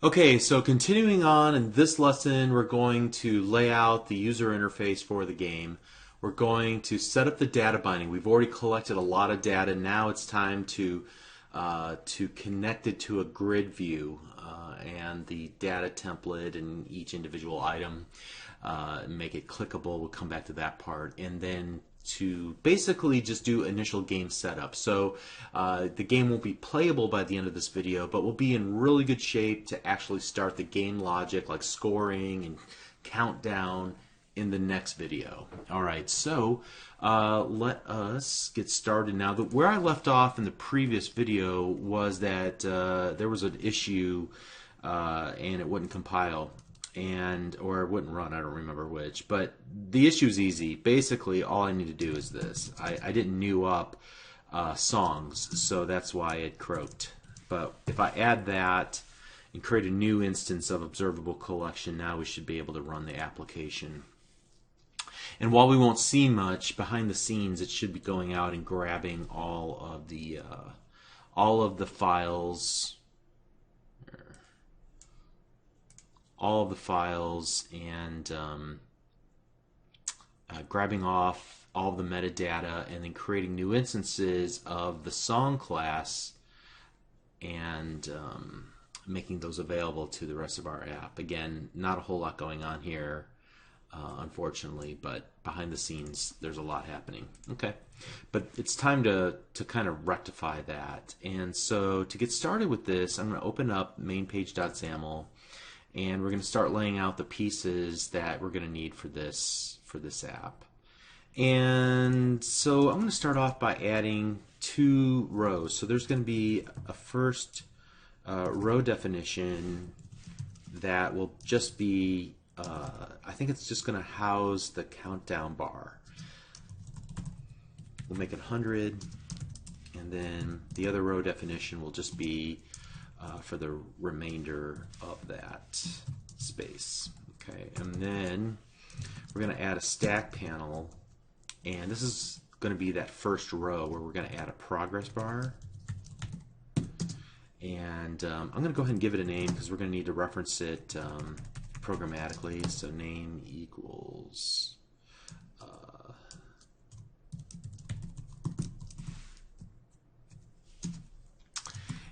Okay, so continuing on in this lesson, we're going to lay out the user interface for the game. We're going to set up the data binding. We've already collected a lot of data. Now it's time to connect it to a grid view and the data template and each individual item, make it clickable. We'll come back to that part, and then to basically just do initial game setup. So the game won't be playable by the end of this video, but we'll be in really good shape to actually start the game logic like scoring and countdown in the next video. All right, so let us get started now. Where I left off in the previous video was that there was an issue and it wouldn't compile or it wouldn't run. I don't remember which, but the issue is easy. Basically, all I need to do is this. I didn't new up songs, so that's why it croaked. But if I add that and create a new instance of observable collection, now we should be able to run the application. And while we won't see much behind the scenes, it should be going out and grabbing all of the files, and grabbing off all the metadata and then creating new instances of the song class and making those available to the rest of our app. Again, not a whole lot going on here, unfortunately, but behind the scenes there's a lot happening. Okay, but it's time to kind of rectify that. And so to get started with this, I'm going to open up mainpage.xaml, and we're going to start laying out the pieces that we're going to need for this app. And so I'm going to start off by adding two rows. So there's going to be a first row definition that will just be, I think it's just going to house the countdown bar. We'll make it 100, and then the other row definition will just be for the remainder of that space. Okay, and then we're going to add a stack panel, and this is going to be that first row where we're going to add a progress bar. And I'm going to go ahead and give it a name because we're going to need to reference it programmatically. So name equals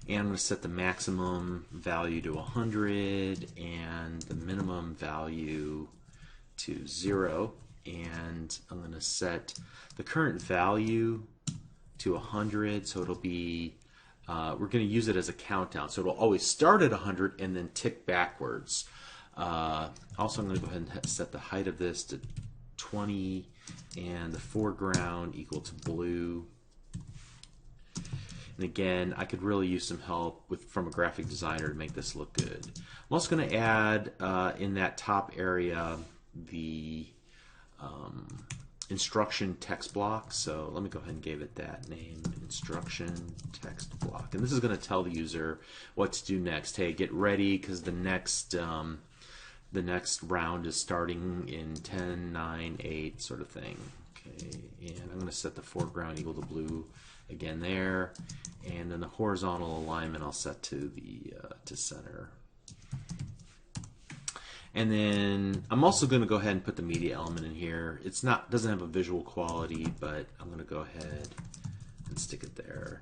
and I'm going to set the maximum value to 100 and the minimum value to 0. And I'm going to set the current value to 100, so it'll be, we're going to use it as a countdown. So it'll always start at 100 and then tick backwards. Also, I'm going to go ahead and set the height of this to 20 and the foreground equal to blue. And again, I could really use some help from a graphic designer to make this look good. I'm also going to add in that top area the instruction text block. So let me go ahead and give it that name, instruction text block. And this is going to tell the user what to do next. Hey, get ready because the next round is starting in 10, 9, 8 sort of thing. Okay, and I'm going to set the foreground equal to blue again there, and then the horizontal alignment I'll set to the to center. And then I'm also going to go ahead and put the media element in here. It's doesn't have a visual quality, but I'm going to go ahead and stick it there.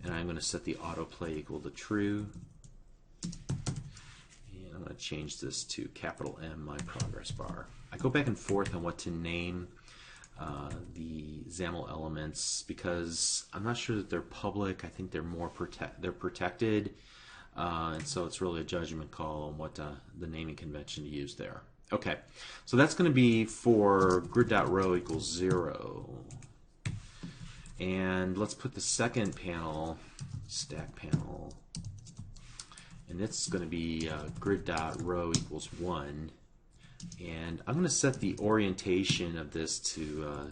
And I'm going to set the autoplay equal to true. And I'm going to change this to capital M, my progress bar. I go back and forth on what to name the XAML elements because I'm not sure that they're public. I think they're more protected. And so it's really a judgment call on what the naming convention to use there. Okay, so that's going to be for grid.row equals 0. And let's put the second panel, stack panel, and it's going to be grid.row equals 1. And I'm going to set the orientation of this to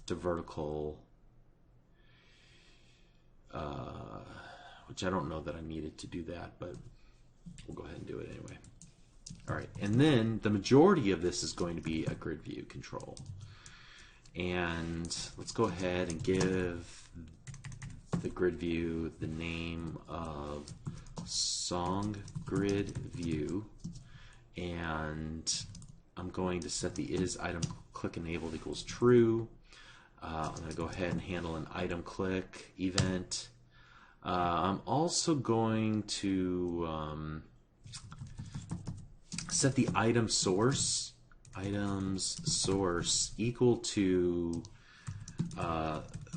vertical, which I don't know that I needed to do that, but we'll go ahead and do it anyway. All right, and then the majority of this is going to be a grid view control. And let's go ahead and give the grid view the name of song grid view, and I'm going to set the is item click enabled equals true. I'm going to go ahead and handle an item click event. I'm also going to set the item source, items source equal to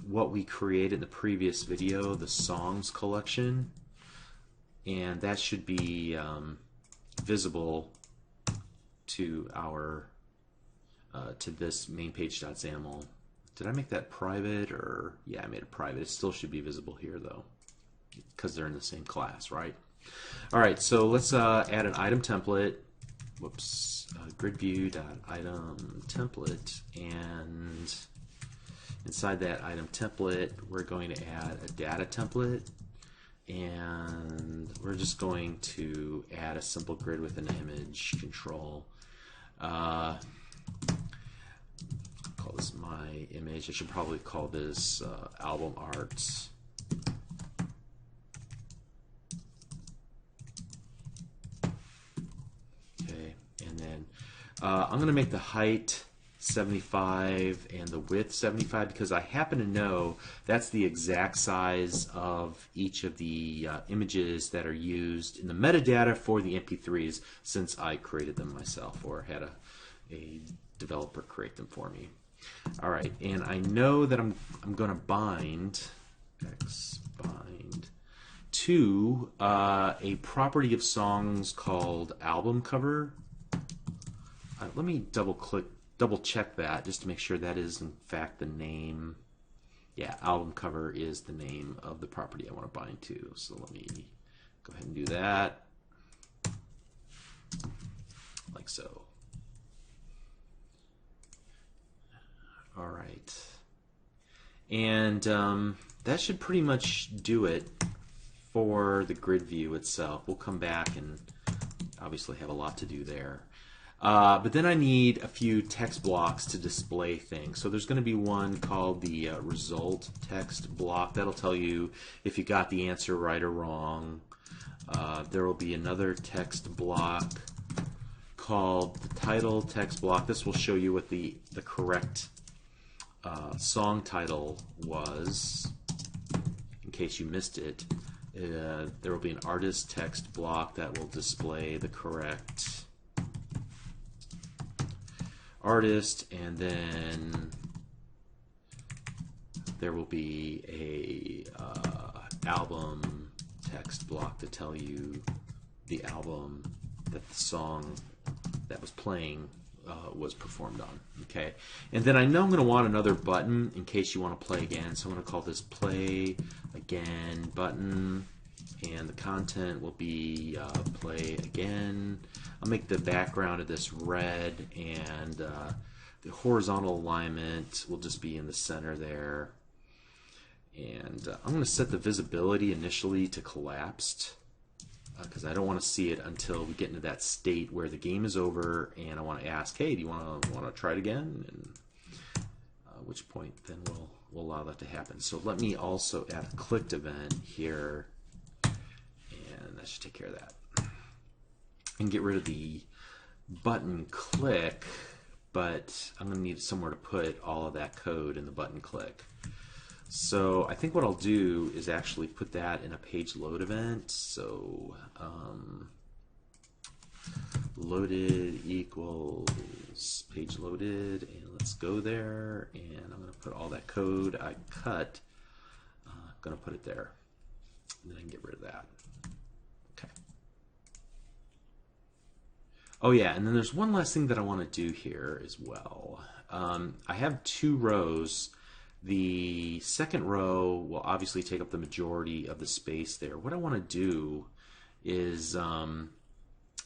what we created in the previous video, the songs collection, and that should be visible to our to this main page.xaml. Did I make that private? Or yeah, I made it private. It still should be visible here though, because they're in the same class, right? All right, so let's add an item template. Whoops, grid view.item template, and inside that item template, we're going to add a data template, and we're just going to add a simple grid with an image control. Call this my image. I should probably call this album art. Okay, and then I'm going to make the height 75 and the width 75 because I happen to know that's the exact size of each of the images that are used in the metadata for the MP3s, since I created them myself or had a developer create them for me. All right, and I know that I'm going to bind bind to a property of songs called album cover. Let me double check that just to make sure that is in fact the name. Yeah, album cover is the name of the property I want to bind to. So let me go ahead and do that, like so. All right, and that should pretty much do it for the grid view itself. We'll come back and obviously have a lot to do there. But then I need a few text blocks to display things. So there's going to be one called the result text block. That'll tell you if you got the answer right or wrong. There will be another text block called the title text block. This will show you what the correct song title was, in case you missed it. There will be an artist text block that will display the correct artist, and then there will be a album text block to tell you the album that the song that was playing was performed on. Okay, and then I know I'm going to want another button in case you want to play again, so I'm going to call this play again button, and the content will be play again. I'll make the background of this red, and the horizontal alignment will just be in the center there. And I'm going to set the visibility initially to collapsed, because I don't want to see it until we get into that state where the game is over, and I want to ask, hey, do you want to try it again? And at which point then we'll allow that to happen. So let me also add a clicked event here, and that should take care of that. And get rid of the button click, but I'm going to need somewhere to put all of that code in the button click. So I think what I'll do is actually put that in a page load event. So loaded equals page loaded, and let's go there, and I'm going to put all that code I cut, I'm going to put it there, and then I can get rid of that. Okay. Oh yeah, and then there's one last thing that I want to do here as well. I have two rows. The second row will obviously take up the majority of the space there. What I want to do is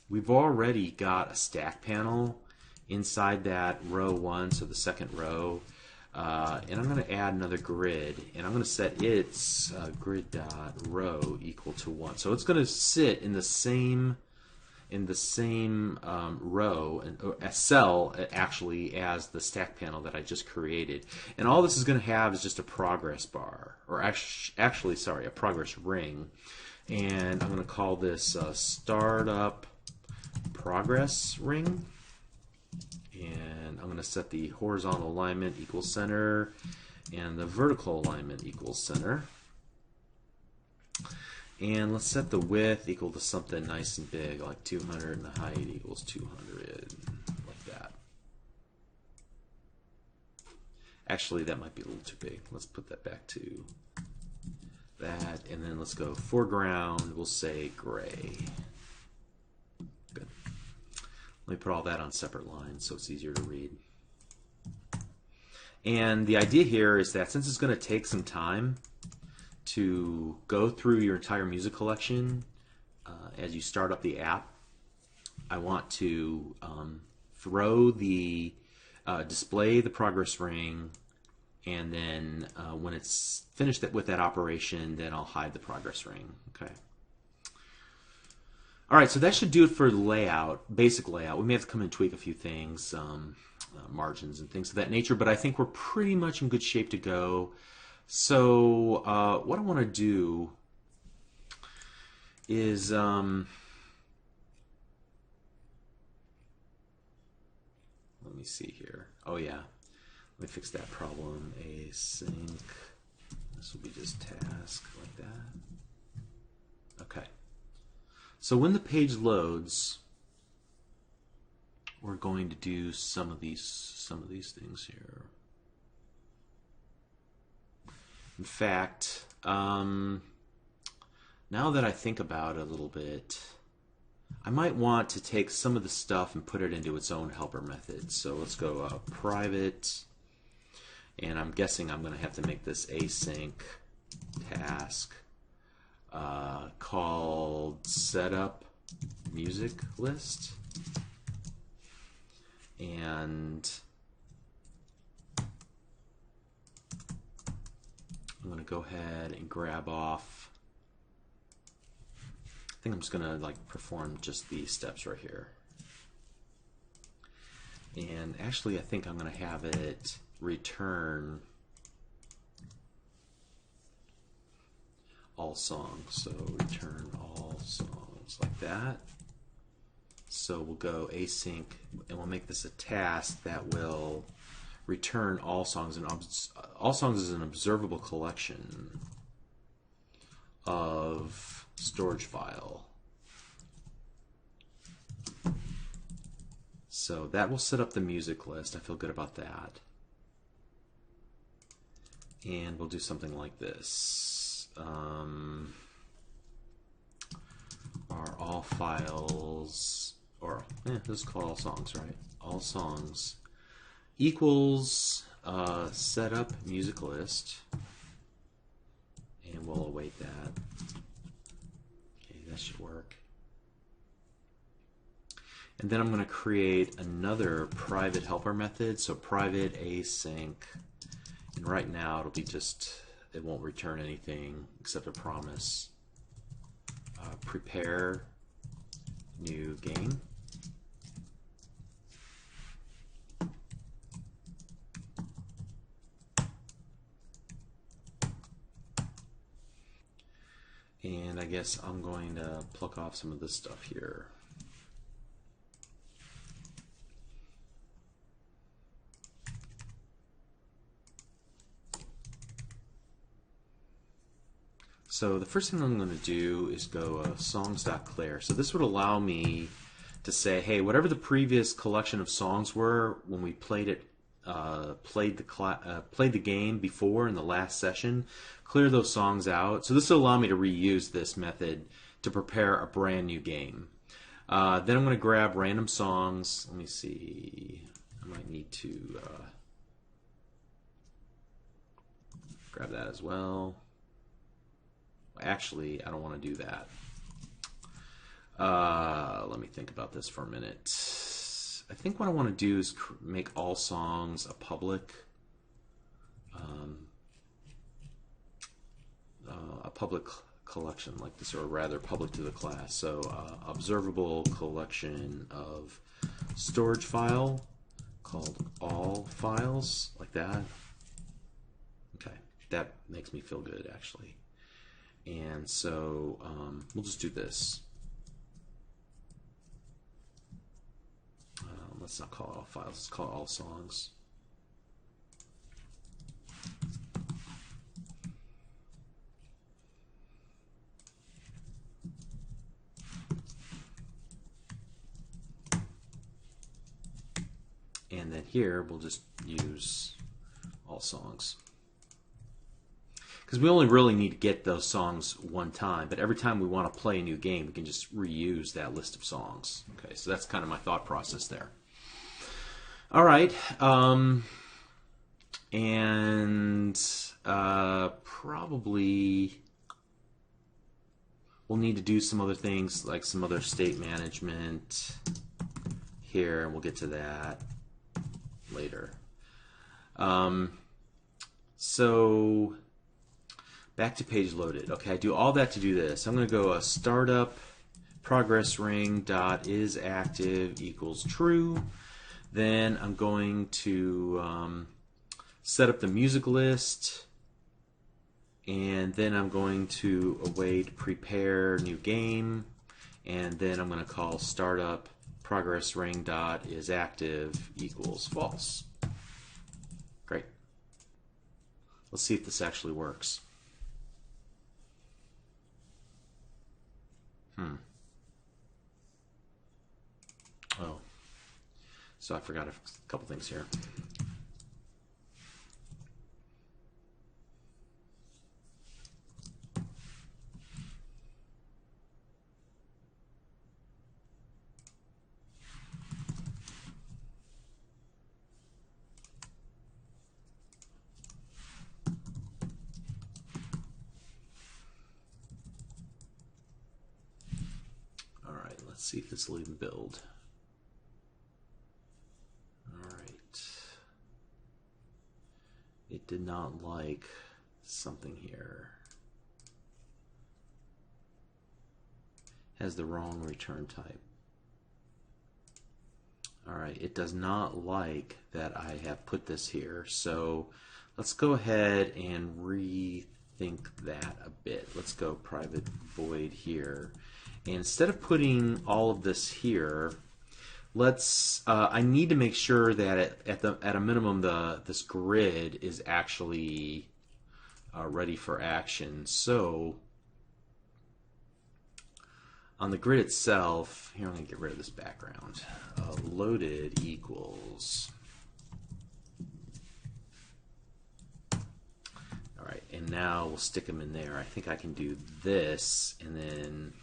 we've already got a stack panel inside that row 1, so the second row, and I'm going to add another grid, and I'm going to set its grid.row equal to 1. So it's going to sit in the same in the same row and cell actually as the stack panel that I just created. And all this is going to have is just a progress bar, or actually, sorry, a progress ring. And I'm going to call this startup progress ring. And I'm going to set the horizontal alignment equals center and the vertical alignment equals center. And let's set the width equal to something nice and big, like 200, and the height equals 200, like that. Actually, that might be a little too big. Let's put that back to that, and then let's go foreground. We'll say gray. Good. Let me put all that on separate lines so it's easier to read. And the idea here is that since it's going to take some time to go through your entire music collection as you start up the app, I want to display the progress ring, and then when it's finished with that operation, then I'll hide the progress ring. Okay. All right, so that should do it for the layout, basic layout. We may have to come and tweak a few things, margins and things of that nature, but I think we're pretty much in good shape to go. So what I want to do is let me see here. Oh yeah, let me fix that problem. Async. This will be just task like that. Okay. So when the page loads, we're going to do some of these things here. In fact, now that I think about it a little bit, I might want to take some of the stuff and put it into its own helper method. So let's go private, and I'm guessing I'm going to have to make this async task called setup music list, and I'm going to go ahead and grab off. I think I'm just going to perform just these steps right here. And actually, I think I'm going to have it return all songs. So return all songs like that. So we'll go async, and we'll make this a task that will return all songs. And all songs is an observable collection of storage file. So that will set up the music list. I feel good about that. And we'll do something like this. Are all files, or let's call all songs, right? All songs equals setup music list, and we'll await that. Okay, that should work. And then I'm going to create another private helper method. So private async, and right now it'll be just, it won't return anything except a promise. Prepare new game. And I guess I'm going to pluck off some of this stuff here. So the first thing I'm going to do is go songs.clear. So this would allow me to say, hey, whatever the previous collection of songs were when we played it, played the game before in the last session, clear those songs out. So this will allow me to reuse this method to prepare a brand new game. Then I'm going to grab random songs. Let me see. I might need to grab that as well. Actually, I don't want to do that. Let me think about this for a minute. I think what I want to do is make all songs a public collection like this, or rather public to the class. So observable collection of storage file called all files, like that. Okay, that makes me feel good actually. And so we'll just do this. Let's not call it all files, let's call it all songs. And then here we'll just use all songs. Because we only really need to get those songs one time, but every time we want to play a new game, we can just reuse that list of songs. Okay, so that's kind of my thought process there. All right, probably we'll need to do some other things, like some other state management here, and we'll get to that later. So back to page loaded. Okay, I do all that to do this. I'm going to go startup progress ring dot is active equals true. Then I'm going to set up the music list, and then I'm going to await prepare new game, and then I'm going to call startup progress ring dot is active equals false. Great. Let's see if this actually works. Oh, so I forgot a couple things here. All right, let's see if this will even build. It did not like something here. Has the wrong return type. Alright, it does not like that I have put this here. So let's go ahead and rethink that a bit. Let's go private void here. And instead of putting all of this here, let's. I need to make sure that at a minimum this grid is actually ready for action. So on the grid itself, here I'm going to get rid of this background. Loaded equals. All right, and now we'll stick them in there. I think I can do this, and then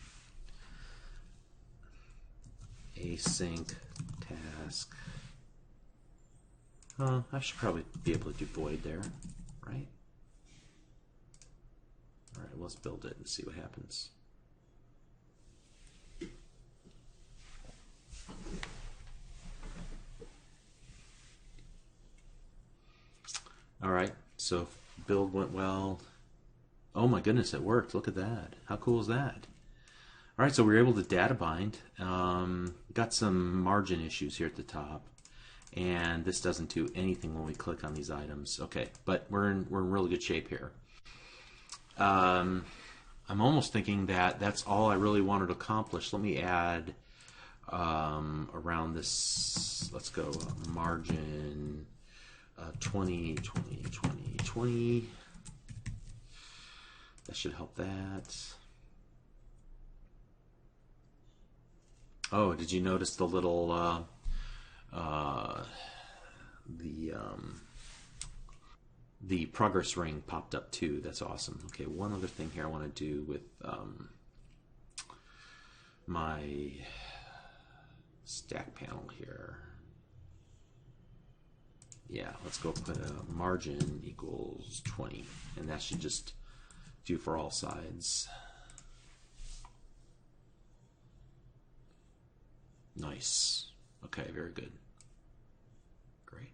async task. I should probably be able to do void there, right? All right, let's build it and see what happens. All right, so build went well. Oh my goodness, it worked. Look at that. How cool is that? All right, so we were able to data bind. Got some margin issues here at the top, and this doesn't do anything when we click on these items. Okay, but we're in really good shape here. I'm almost thinking that that's all I really wanted to accomplish. Let me add around this. Let's go margin 20, 20, 20, 20. That should help that. Oh, did you notice the little the progress ring popped up too? That's awesome. Okay, one other thing here I want to do with my stack panel here. Yeah, let's go put a margin equals 20, and that should just do for all sides. Nice. Okay, very good. Great.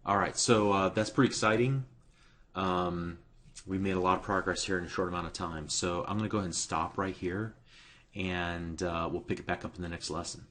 All right, so that's pretty exciting. we made a lot of progress here in a short amount of time. So I'm going to go ahead and stop right here, and we'll pick it back up in the next lesson.